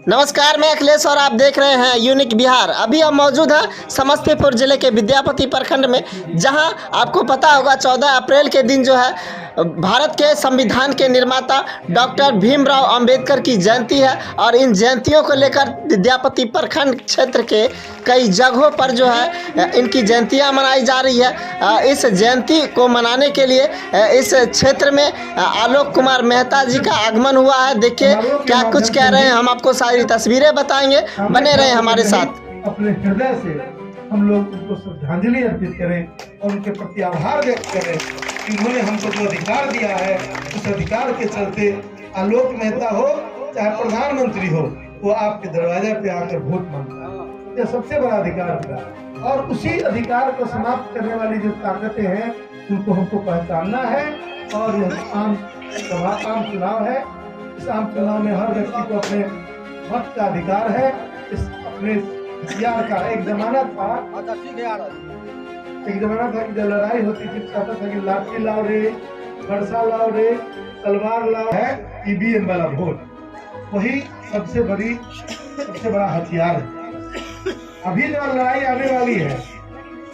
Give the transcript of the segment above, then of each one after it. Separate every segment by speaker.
Speaker 1: नमस्कार, मैं अखिलेश और आप देख रहे हैं यूनिक बिहार। अभी हम मौजूद हैं समस्तीपुर जिले के विद्यापति प्रखंड में, जहां आपको पता होगा 14 अप्रैल के दिन जो है भारत के संविधान के निर्माता डॉक्टर भीमराव अंबेडकर की जयंती है। और इन जयंतियों को लेकर विद्यापति प्रखंड क्षेत्र के कई जगहों पर जो है इनकी जयंतियां मनाई जा रही है। इस जयंती को मनाने के लिए इस क्षेत्र में आलोक कुमार मेहता जी का आगमन हुआ है। देखिए क्या कुछ कह रहे हैं, हम आपको सारी तस्वीरें बताएंगे, बने रहे हमारे साथ।
Speaker 2: अपने हृदय से हम लोग उनको श्रद्धांजलि अर्पित करें और उनके प्रति आभार व्यक्त करें कि उन्होंने हमको जो अधिकार दिया है, उस अधिकार के चलते आलोक मेहता हो चाहे प्रधानमंत्री हो, वो आपके दरवाजे पे आकर वोट मांगता है। यह सबसे बड़ा अधिकार दिया और उसी अधिकार को समाप्त करने वाली जो ताकतें हैं उनको हमको पहचानना है। और यह आम चुनाव है। इस आम चुनाव में हर व्यक्ति को अपने मत का अधिकार है। इस अपने हथियार का एक जमाना था कि जब लड़ाई होती थी कहता था कि लाठी लाओ रे, फरसा लाओ रे, तलवार लाओ। है ईवीएम वाला वोट, वही सबसे बड़ा हथियार है। अभी जो लड़ाई आने वाली है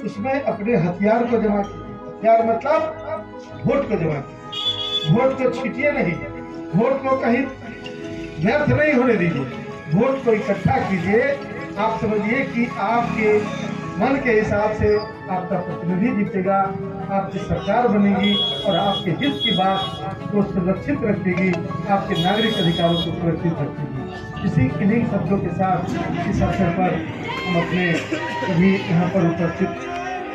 Speaker 2: उसमें अपने हथियार को जमा कीजिए। हथियार मतलब वोट को जमा कीजिए। वोट को छीटिए नहीं, वोट को कहीं व्यर्थ नहीं होने दीजिए, वोट को इकट्ठा कीजिए। आप समझिए कि आपके मन के हिसाब से आपका प्रतिनिधि जीतेगा, आपकी सरकार बनेगी और आपके हित की बात को सुरक्षित रखेगी, आपके नागरिक अधिकारों को सुरक्षित रखेगी। इन्हीं शब्दों के साथ इस अवसर पर हम अपने सभी यहाँ पर उपस्थित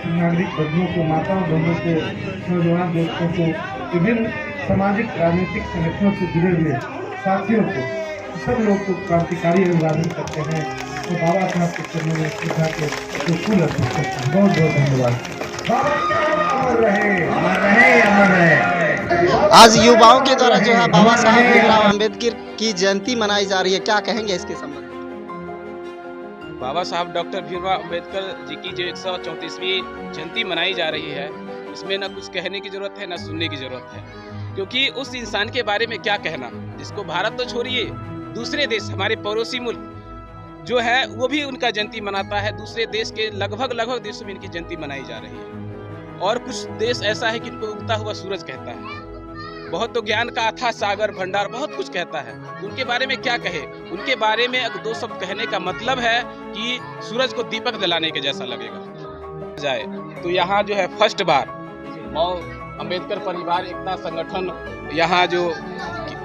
Speaker 2: नागरिक बंधुओं को, माताओं बहनों को, नौजवान दोस्तों को, विभिन्न सामाजिक राजनीतिक संगठनों से जुड़े हुए साथियों को, सब लोग को क्रांतिकारी अभिवादन करते हैं तो बाबा साहब के चरणों में श्रद्धा के जो फूल अर्पित करते हैं। बहुत बहुत धन्यवाद। अमर रहे, अमर रहे, अमर रहे।
Speaker 1: आज युवाओं के द्वारा जो है बाबा साहब भीमराव अंबेडकर की जयंती मनाई जा रही है, क्या कहेंगे इसके संबंध में?
Speaker 3: बाबा साहब डॉक्टर भीमराव अंबेडकर जी की जो 134वीं जयंती मनाई जा रही है, इसमें न कुछ कहने की जरूरत है न सुनने की जरूरत है, क्योंकि उस इंसान के बारे में क्या कहना जिसको भारत तो छोड़िए दूसरे देश, हमारे पड़ोसी मुल्क जो है वो भी उनका जयंती मनाता है। दूसरे देश के लगभग देशों में इनकी जयंती मनाई जा रही है। और कुछ देश ऐसा है कि इनको उगता हुआ सूरज कहता है। बहुत तो ज्ञान का अथाह सागर भंडार बहुत कुछ कहता है। उनके बारे में क्या कहे? उनके बारे में अगर दो शब्द कहने का मतलब है कि सूरज को दीपक दिलाने के जैसा लगेगा जाए। तो यहाँ जो है फर्स्ट बार अम्बेडकर परिवार एकता संगठन यहाँ जो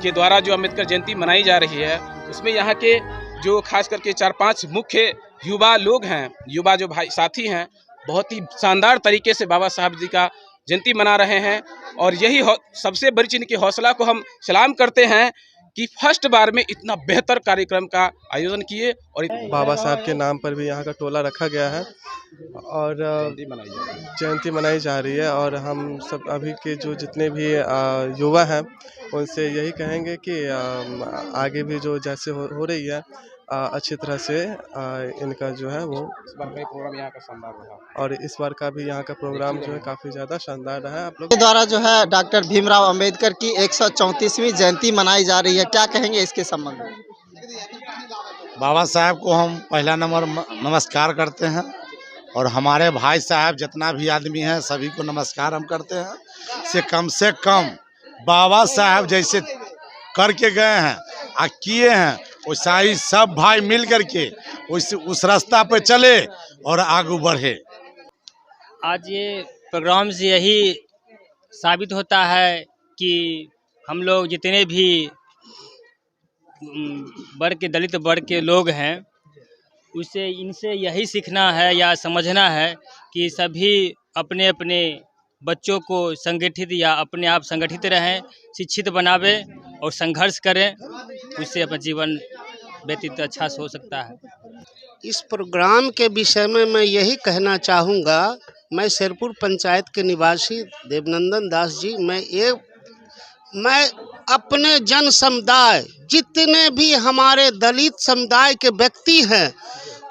Speaker 3: के द्वारा जो अम्बेडकर जयंती मनाई जा रही है, उसमें यहाँ के जो खास करके 4-5 मुख्य युवा लोग हैं, युवा जो भाई साथी हैं, बहुत ही शानदार तरीके से बाबा साहब जी का जयंती मना रहे हैं। और यही सबसे बड़ी चीज़, इनकी हौसला को हम सलाम करते हैं कि फर्स्ट बार में इतना बेहतर कार्यक्रम का आयोजन किए। और
Speaker 4: बाबा साहब के नाम पर भी यहाँ का टोला रखा गया है और जयंती मनाई जा रही है। और हम सब अभी के जो जितने भी युवा हैं उनसे यही कहेंगे कि आगे भी जो जैसे हो रही है अच्छी तरह से इनका जो है वो
Speaker 3: इस बार का प्रोग्राम यहाँ का शानदार रहा।
Speaker 4: और इस बार का भी यहाँ का प्रोग्राम जो है काफ़ी ज़्यादा शानदार रहा है। आप लोग
Speaker 1: के द्वारा जो है डॉक्टर भीमराव अंबेडकर की 134वीं जयंती मनाई जा रही है, क्या कहेंगे इसके संबंध में?
Speaker 5: बाबा साहब को हम पहला नंबर नमस्कार करते हैं और हमारे भाई साहब जितना भी आदमी हैं सभी को नमस्कार हम करते हैं। से कम बाबा साहब जैसे करके गए हैं आ किए हैं, वैसा ही सब भाई मिल करके उस रास्ता पे चले और आगे बढ़े।
Speaker 6: आज ये प्रोग्राम से यही साबित होता है कि हम लोग जितने भी वर्ग के दलित वर्ग के लोग हैं उसे इनसे यही सीखना है या समझना है कि सभी अपने अपने बच्चों को संगठित या अपने आप संगठित रहें, शिक्षित बनावे और संघर्ष करें, उससे अपना जीवन व्यतीत अच्छा हो सकता है।
Speaker 7: इस प्रोग्राम के विषय में मैं यही कहना चाहूँगा। मैं शेरपुर पंचायत के निवासी देवनंदन दास जी, मैं अपने जन समुदाय जितने भी हमारे दलित समुदाय के व्यक्ति हैं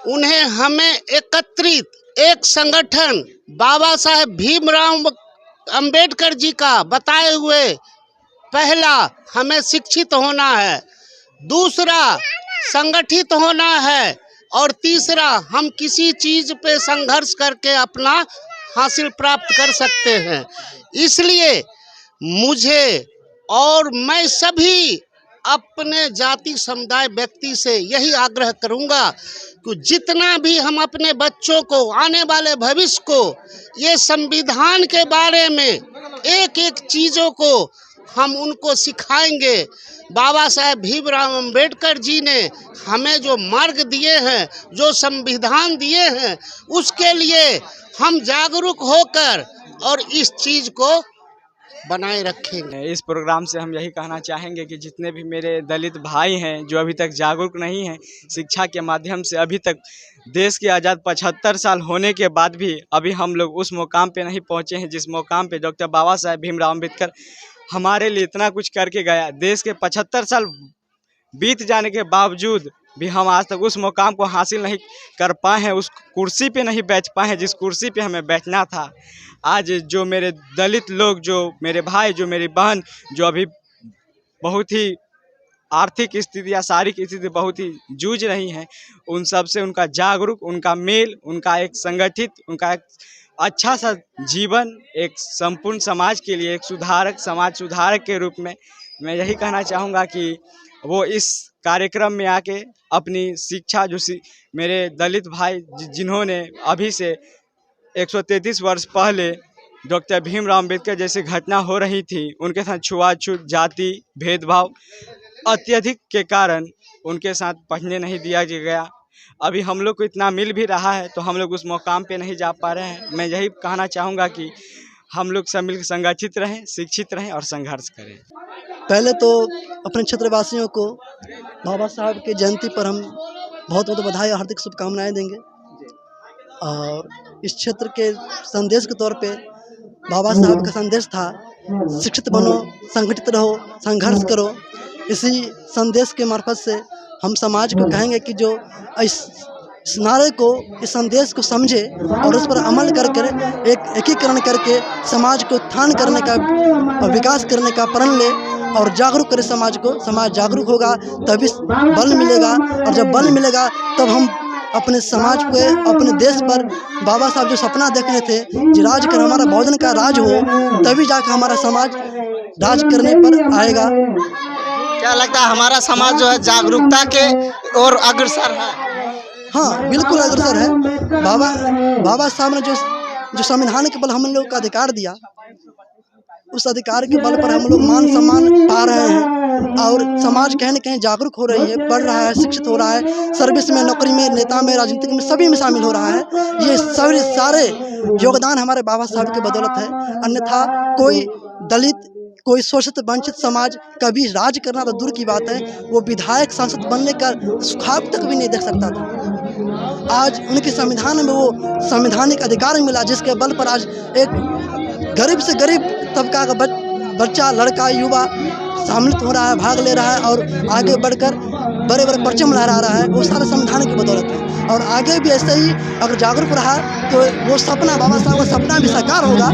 Speaker 7: उन्हें हमें एकत्रित एक संगठन बाबा साहेब भीमराव अंबेडकर जी का बताए हुए, पहला हमें शिक्षित होना है, दूसरा संगठित होना है, और तीसरा हम किसी चीज पे संघर्ष करके अपना हासिल प्राप्त कर सकते हैं। इसलिए मुझे और मैं सभी अपने जाति समुदाय व्यक्ति से यही आग्रह करूंगा कि जितना भी हम अपने बच्चों को, आने वाले भविष्य को, ये संविधान के बारे में एक एक चीज़ों को हम उनको सिखाएंगे। बाबा साहेब भीमराव अंबेडकर जी ने हमें जो मार्ग दिए हैं, जो संविधान दिए हैं, उसके लिए हम जागरूक होकर और इस चीज़ को बनाए रखेंगे।
Speaker 8: इस प्रोग्राम से हम यही कहना चाहेंगे कि जितने भी मेरे दलित भाई हैं जो अभी तक जागरूक नहीं हैं, शिक्षा के माध्यम से अभी तक देश के आज़ाद 75 साल होने के बाद भी अभी हम लोग उस मुकाम पे नहीं पहुंचे हैं जिस मुकाम पे डॉक्टर बाबा साहेब भीमराव अम्बेडकर हमारे लिए इतना कुछ करके गया। देश के 75 साल बीत जाने के बावजूद भी हम आज तक उस मुकाम को हासिल नहीं कर पाए हैं, उस कुर्सी पे नहीं बैठ पाए हैं जिस कुर्सी पे हमें बैठना था। आज जो मेरे दलित लोग, जो मेरे भाई, जो मेरी बहन, जो अभी बहुत ही आर्थिक स्थिति या शारीरिक स्थिति बहुत ही जूझ रही हैं, उन सब से उनका जागरूक, उनका मेल, उनका एक संगठित, उनका एक अच्छा सा जीवन, एक संपूर्ण समाज के लिए एक सुधारक, समाज सुधारक के रूप में मैं यही कहना चाहूँगा कि वो इस कार्यक्रम में आके अपनी शिक्षा, जो मेरे दलित भाई जिन्होंने अभी से 133 वर्ष पहले डॉक्टर भीमराव अम्बेडकर जैसी घटना हो रही थी, उनके साथ छुआछूत, जाति भेदभाव अत्यधिक के कारण उनके साथ पढ़ने नहीं दिया गया। अभी हम लोग को इतना मिल भी रहा है तो हम लोग उस मुकाम पे नहीं जा पा रहे हैं। मैं यही कहना चाहूँगा कि हम लोग सब मिलकर संगठित रहें, शिक्षित रहें और संघर्ष करें।
Speaker 9: पहले तो अपने क्षेत्रवासियों को बाबा साहब के जयंती पर हम बहुत बहुत बधाई और हार्दिक शुभकामनाएं देंगे। और इस क्षेत्र के संदेश के तौर पे बाबा साहब का संदेश था, शिक्षित बनो, संगठित रहो, संघर्ष करो। इसी संदेश के मार्फत से हम समाज को कहेंगे कि जो इस नारे को, इस संदेश को समझे और उस पर अमल कर एकीकरण करके समाज को उत्थान करने का और विकास करने का प्रण ले और जागरूक करे समाज को। समाज जागरूक होगा तभी बल मिलेगा, और जब बल मिलेगा तब हम अपने समाज पे, अपने देश पर बाबा साहब जो सपना देख रहे थे कि राज कर हमारा बहुजन का राज हो, तभी जाकर हमारा समाज राज करने पर आएगा।
Speaker 1: क्या लगता है हमारा समाज जो है जागरूकता के और अग्रसर है?
Speaker 9: हाँ, बिल्कुल अग्रसर है। बाबा साहब ने जो संविधान के बल हम लोग का अधिकार दिया, उस अधिकार के बल पर हम लोग मान सम्मान पा रहे हैं और समाज कहीं न कहीं जागरूक हो रही है, पढ़ रहा है, शिक्षित हो रहा है, सर्विस में, नौकरी में, नेता में, राजनीतिक में, सभी में शामिल हो रहा है। ये सारे योगदान हमारे बाबा साहब की बदौलत है। अन्यथा कोई दलित, कोई शोषित वंचित समाज कभी राज करना तो दूर की बात है, वो विधायक सांसद बनने का सुखाब तक भी नहीं देख सकता था। आज उनके संविधान में वो संवैधानिक अधिकार मिला जिसके बल पर आज एक गरीब से गरीब तबका का बच्चा, लड़का, युवा सम्मिलित हो रहा है, भाग ले रहा है और आगे बढ़कर बड़े बड़े परचम लहरा रहा है। वो सारे संविधान की बदौलत है। और आगे भी ऐसे ही अगर जागरूक रहा तो वो सपना, बाबा साहब का सपना भी साकार होगा।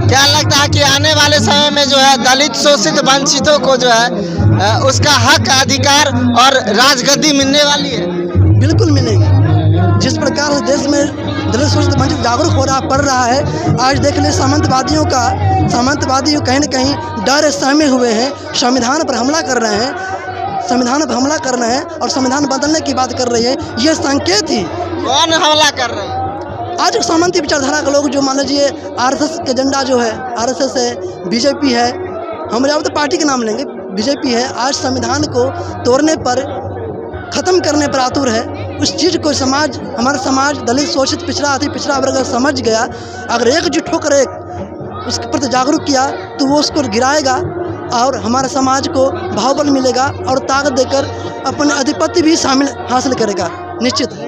Speaker 1: क्या लगता है कि आने वाले समय में जो है दलित, शोषित, वंचितों को जो है उसका हक, अधिकार और राजगद्दी मिलने वाली है?
Speaker 9: बिल्कुल मिलेगी। जिस प्रकार से देश में दलित, शोषित, वंचित जागरूक हो रहा, पढ़ रहा है, आज देख ले सामंतवादी कहीं न कहीं डर सहमे हुए हैं, संविधान पर हमला कर रहे हैं, संविधान पर हमला कर रहे हैं और संविधान बदलने की बात कर रही है। ये संकेत ही।
Speaker 1: कौन हमला कर रहे हैं?
Speaker 9: आज सामंती विचारधारा के लोग, जो मान लीजिए आरएसएस का एजेंडा जो है, आरएसएस है, बीजेपी है, हम तो पार्टी के नाम लेंगे, बीजेपी है, आज संविधान को तोड़ने पर, ख़त्म करने पर आतुर है। उस चीज़ को हमारा समाज दलित, शोषित, पिछड़ा, अति पिछड़ा वर्ग समझ गया, अगर एकजुट होकर उसके प्रति जागरूक किया तो वो उसको गिराएगा और हमारे समाज को भावबल मिलेगा और ताकत देकर अपने अधिपत्य भी हासिल करेगा, निश्चित है।